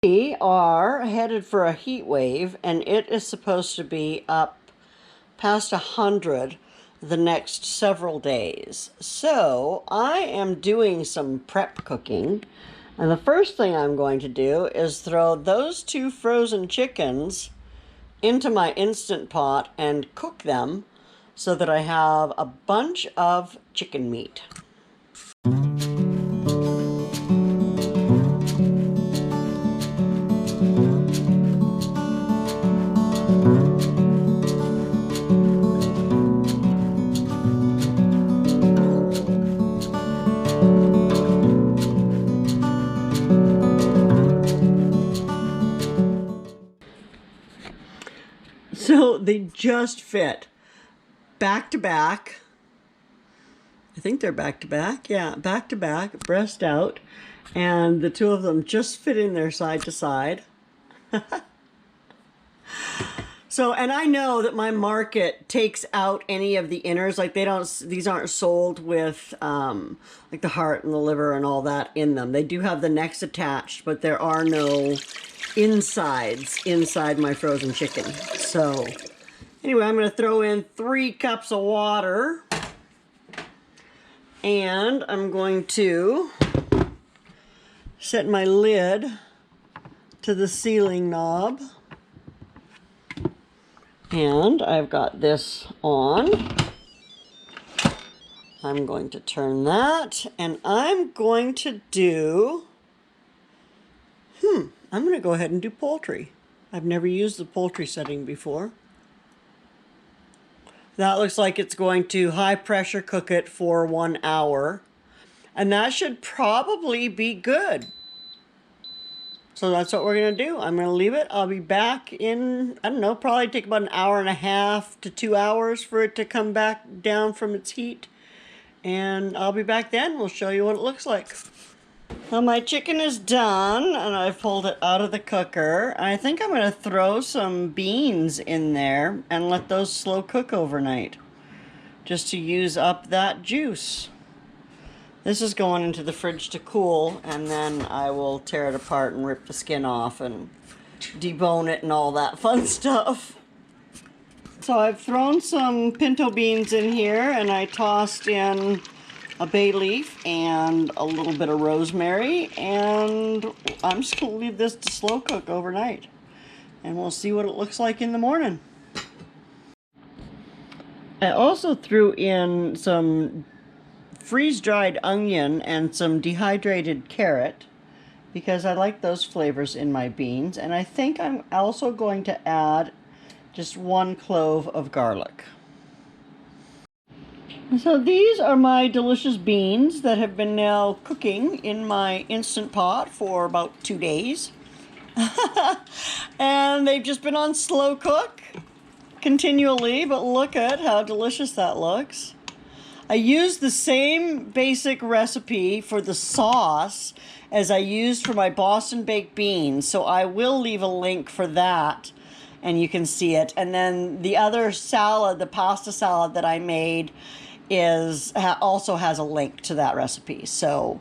We are headed for a heat wave, and it is supposed to be up past 100 the next several days. So I am doing some prep cooking, and the first thing I'm going to do is throw those 2 frozen chickens into my Instant Pot and cook them so that I have a bunch of chicken meat. So they just fit back to back. I think they're back to back. Yeah, back to back, breast out. And the 2 of them just fit in there side to side. So, and I know that my market takes out any of the inners. Like these aren't sold with like the heart and the liver and all that in them. They do have the necks attached, but there are no insides inside my frozen chicken. So anyway, I'm going to throw in 3 cups of water, and I'm going to set my lid to the sealing knob, and I've got this on. I'm going to turn that, and I'm going to do I'm going to go ahead and do poultry. I've never used the poultry setting before. That looks like it's going to high pressure cook it for 1 hour. And that should probably be good. So that's what we're going to do. I'm going to leave it. I'll be back in, I don't know, probably take about 1.5 hours to 2 hours for it to come back down from its heat. And I'll be back then. We'll show you what it looks like. Well, my chicken is done, and I've pulled it out of the cooker. I think I'm going to throw some beans in there and let those slow cook overnight, just to use up that juice. This is going into the fridge to cool, and then I will tear it apart and rip the skin off and debone it and all that fun stuff. So I've thrown some pinto beans in here, and I tossed in a bay leaf and a little bit of rosemary, and I'm just going to leave this to slow cook overnight, and we'll see what it looks like in the morning. I also threw in some freeze-dried onion and some dehydrated carrot because I like those flavors in my beans, and I think I'm also going to add just 1 clove of garlic. So these are my delicious beans that have been now cooking in my Instant Pot for about 2 days. And they've just been on slow cook continually, but look at how delicious that looks. I used the same basic recipe for the sauce as I used for my Boston baked beans, so I will leave a link for that and you can see it. And then the other salad, the pasta salad that I made, also has a link to that recipe. So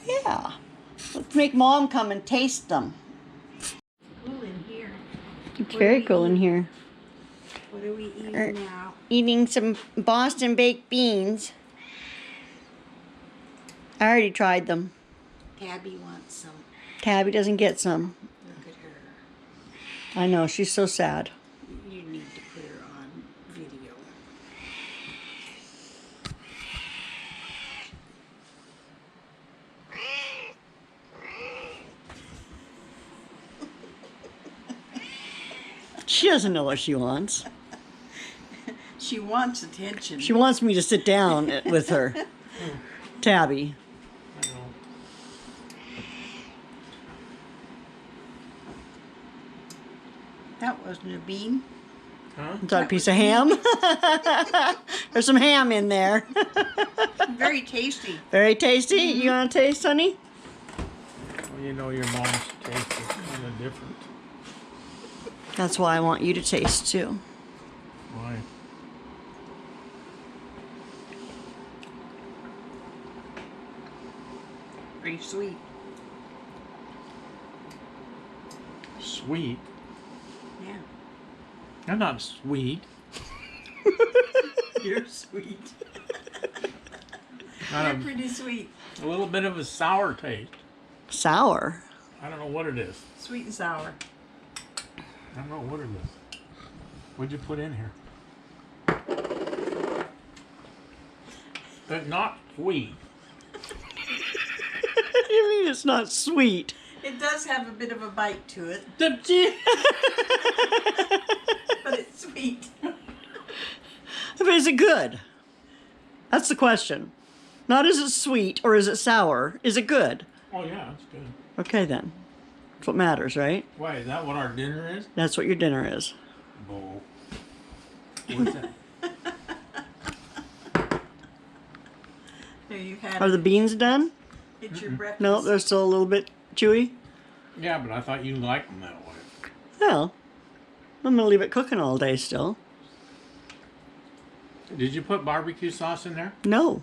yeah, let's make Mom come and taste them. Cool in here. It's very cool in here. What are we eating now? Eating some Boston baked beans. I already tried them. Tabby wants some. Tabby doesn't get some. Look at her. I know, she's so sad. You need to put her on video. She doesn't know what she wants. She wants attention. She wants me to sit down with her. Tabby. That wasn't a bean. Huh? Is that a piece of ham? There's some ham in there. Very tasty. Very tasty. You want to taste, honey? Well, you know your mom's taste is kind of different. That's why I want you to taste too. Why? Pretty sweet. sweet. Yeah. I'm not sweet. You're sweet. Got You're pretty sweet. a little bit of a sour taste. Sour. I don't know what it is. Sweet and sour. I don't know what it is. What'd you put in here? It's not sweet. What do you mean it's not sweet? It does have a bit of a bite to it, The but it's sweet. But is it good? That's the question. Not is it sweet or is it sour? Is it good? Oh yeah, it's good. Okay then. That's what matters, right? Why, is that what our dinner is? That's what your dinner is. Bull. What's that? There you have Are the it. beans done? It's your breakfast. No, they're still a little bit chewy. Yeah, but I thought you liked them that way. Well, I'm gonna leave it cooking all day still. Did you put barbecue sauce in there? No,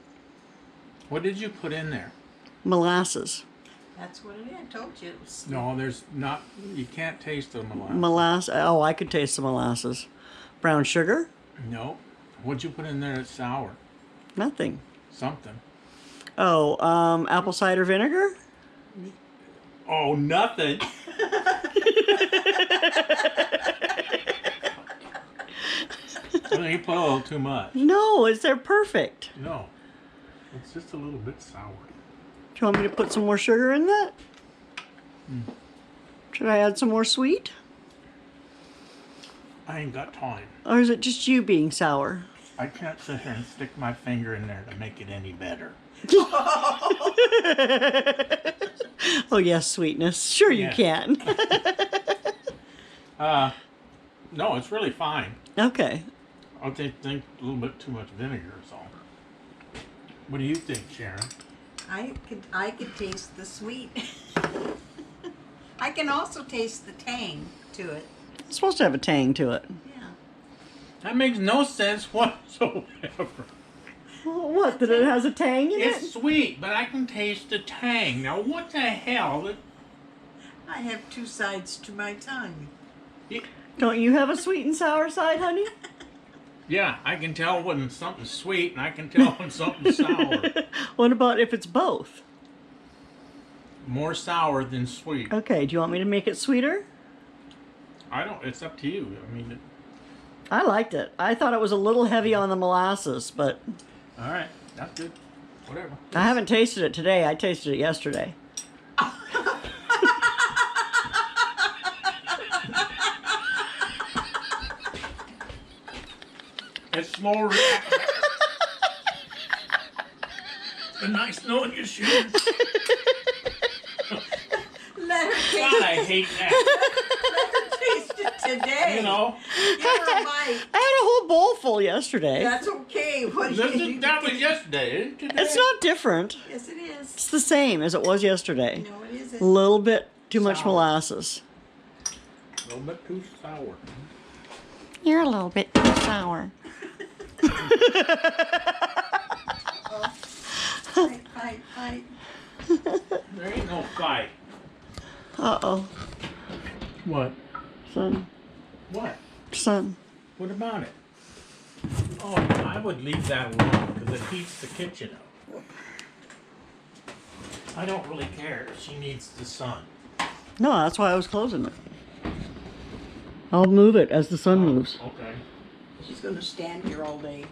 What did you put in there? molasses. That's what it is. I told you it was. No, there's not. You can't taste the molasses. Molasses. Oh, I could taste the molasses. Brown sugar? No. What'd you put in there that's sour? Nothing. Something. Oh, apple cider vinegar? Oh, nothing. I think you put a little too much. No, they're perfect. No. It's just a little bit sour. Do you want me to put some more sugar in that? Should I add some more sweet? I ain't got time. Or is it just you being sour? I can't sit here and stick my finger in there to make it any better. Oh, yes, sweetness. Sure you Yeah. can. No, it's really fine. Okay. I think a little bit too much vinegar is all. What do you think, Sharon? I could taste the sweet. I can also taste the tang to it. It's supposed to have a tang to it. Yeah. That makes no sense whatsoever. Well, what? That it has a tang in It's it? sweet, but I can taste the tang. Now, what the hell? I have two sides to my tongue. Don't you have a sweet and sour side, honey? Yeah, I can tell when something's sweet, and I can tell when something's sour. What about if it's both? More sour than sweet. Okay, do you want me to make it sweeter? I don't. It's up to you. I mean, I liked it. I thought it was a little heavy on the molasses, but all right, that's good. Whatever. I haven't tasted it today. I tasted it yesterday. It's slow. And nice knowing you, Sharon. Let her taste God, I hate that. taste it today. You know, Give her a bite. I had a whole bowl full yesterday. That's okay. What do you that was yesterday. Isn't it? It's not different. Yes, it is. It's the same as it was yesterday. No, it A isn't. little bit too much Sour. molasses. A little bit too sour. You're a little bit too sour. Fight. There ain't no fight. Uh-oh. What? Son. What? Son. What about it? Oh, I would leave that alone because it heats the kitchen up. I don't really care. She needs the sun. No, that's why I was closing it. I'll move it as the sun moves. Okay. She's going to stand here all day.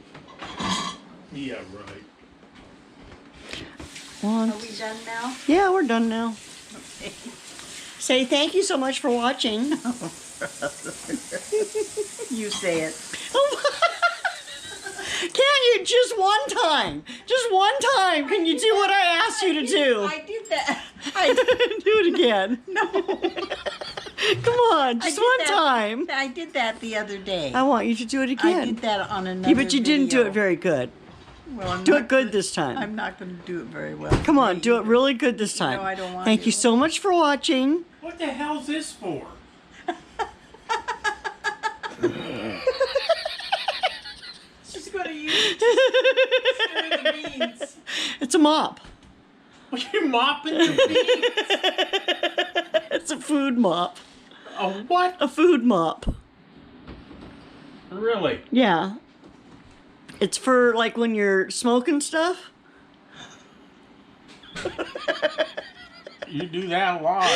Yeah, right. One. Are we done now? Yeah, we're done now. Okay. Say thank you so much for watching. You say it. Can't you just one time? Just one time can you do what I asked you to do? I did that. Do it again. No. Come on, just one time. I did that the other day. I want you to do it again. I did that on another Yeah, but you didn't do video. it very good. Well, I'm Do not it good gonna- this time. I'm not going to do it very well. Come on, do it either. really good this time. No, I don't want Thank to. you so much for watching. What the hell's this for? She's going to use it to stir the beans. It's a mop. Are you mopping the beans? It's a food mop. A what? A food mop. Really? Yeah. It's for like when you're smoking stuff. You do that a lot.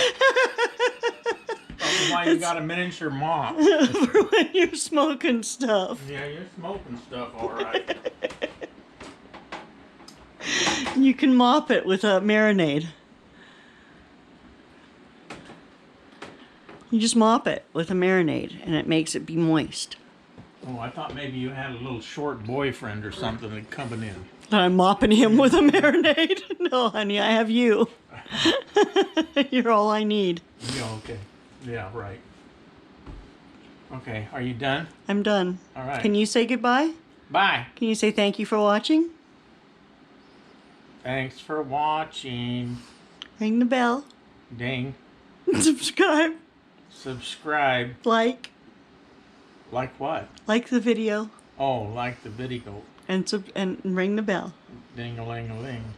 That's why you got a miniature mop. For when you're smoking stuff. Yeah, you're smoking stuff, all right. You can mop it with a marinade. You just mop it with a marinade and it makes it be moist. Oh, I thought maybe you had a little short boyfriend or something that coming in. I'm mopping him with a marinade. No, honey, I have you. You're all I need. Yeah, okay. Yeah, right. Okay, are you done? I'm done. All right. Can you say goodbye? Bye. Can you say thank you for watching? Thanks for watching. Ring the bell. Ding. Subscribe. Subscribe. Like. Like what? Like the video. Oh, like the video. And ring the bell. Ding-a-ling-a-ling.